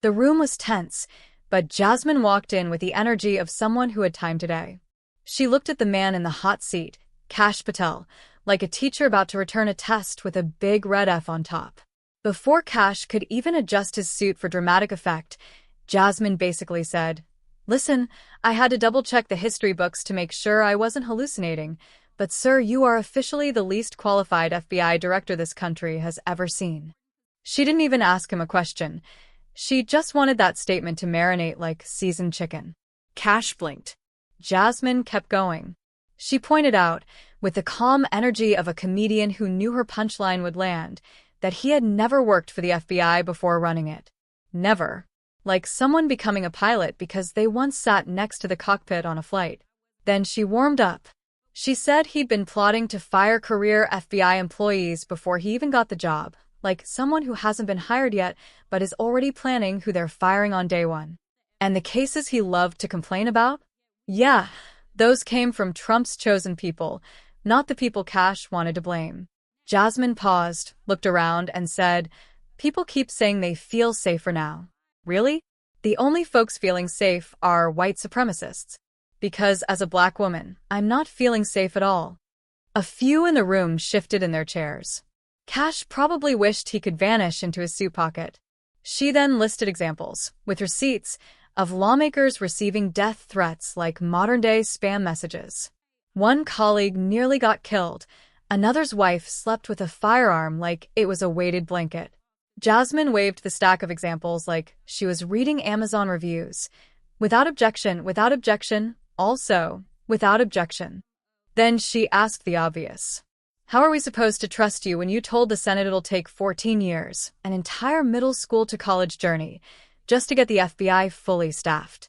The room was tense, but Jasmine walked in with the energy of someone who had time today. She looked at the man in the hot seat, Kash Patel, like a teacher about to return a test with a big red F on top. Before Kash could even adjust his suit for dramatic effect, Jasmine basically said, "Listen, I had to double-check the history books to make sure I wasn't hallucinating, but sir, you are officially the least qualified FBI director this country has ever seen." She didn't even ask him a question. She just wanted that statement to marinate like seasoned chicken. Kash blinked. Jasmine kept going. She pointed out, with the calm energy of a comedian who knew her punchline would land, that he had never worked for the FBI before running it. Never. Like someone becoming a pilot because they once sat next to the cockpit on a flight. Then she warmed up. She said he'd been plotting to fire career FBI employees before he even got the job, like someone who hasn't been hired yet but is already planning who they're firing on day one. And the cases he loved to complain about? Yeah, those came from Trump's chosen people, not the people Kash wanted to blame. Jasmine paused, looked around, and said, "People keep saying they feel safer now. Really? The only folks feeling safe are white supremacists. Because as a black woman, I'm not feeling safe at all." A few in the room shifted in their chairs. Kash probably wished he could vanish into his suit pocket. She then listed examples, with receipts, of lawmakers receiving death threats like modern-day spam messages. One colleague nearly got killed. Another's wife slept with a firearm like it was a weighted blanket. Jasmine waved the stack of examples like she was reading Amazon reviews. Without objection, also, without objection. Then she asked the obvious. How are we supposed to trust you when you told the Senate it'll take 14 years, an entire middle school to college journey, just to get the FBI fully staffed?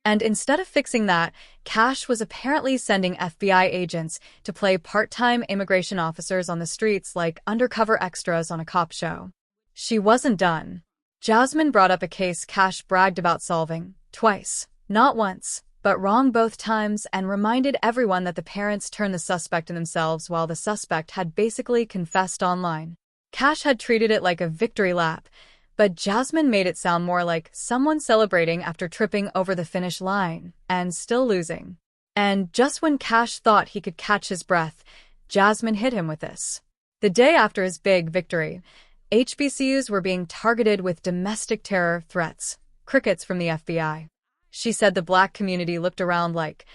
And instead of fixing that, Kash was apparently sending FBI agents to play part-time immigration officers on the streets like undercover extras on a cop show. She wasn't done. Jasmine brought up a case Kash bragged about solving, twice, not once, but wrong both times, and reminded everyone that the parents turned the suspect in themselves while the suspect had basically confessed online. Kash had treated it like a victory lap, but Jasmine made it sound more like someone celebrating after tripping over the finish line and still losing. And just when Kash thought he could catch his breath, Jasmine hit him with this. The day after his big victory, HBCUs were being targeted with domestic terror threats, crickets from the FBI. She said the black community looked around like,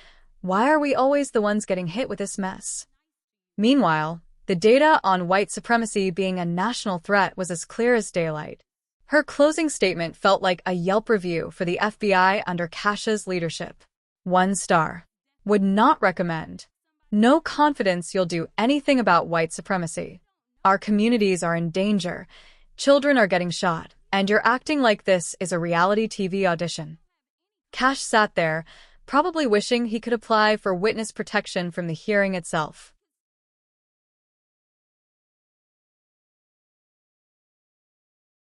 why are we always the ones getting hit with this mess? Meanwhile, the data on white supremacy being a national threat was as clear as daylight. Her closing statement felt like a Yelp review for the FBI under Kash's leadership. 1 star. Would not recommend. No confidence you'll do anything about white supremacy. Our communities are in danger. Children are getting shot, and you're acting like this is a reality TV audition. Kash sat there, probably wishing he could apply for witness protection from the hearing itself.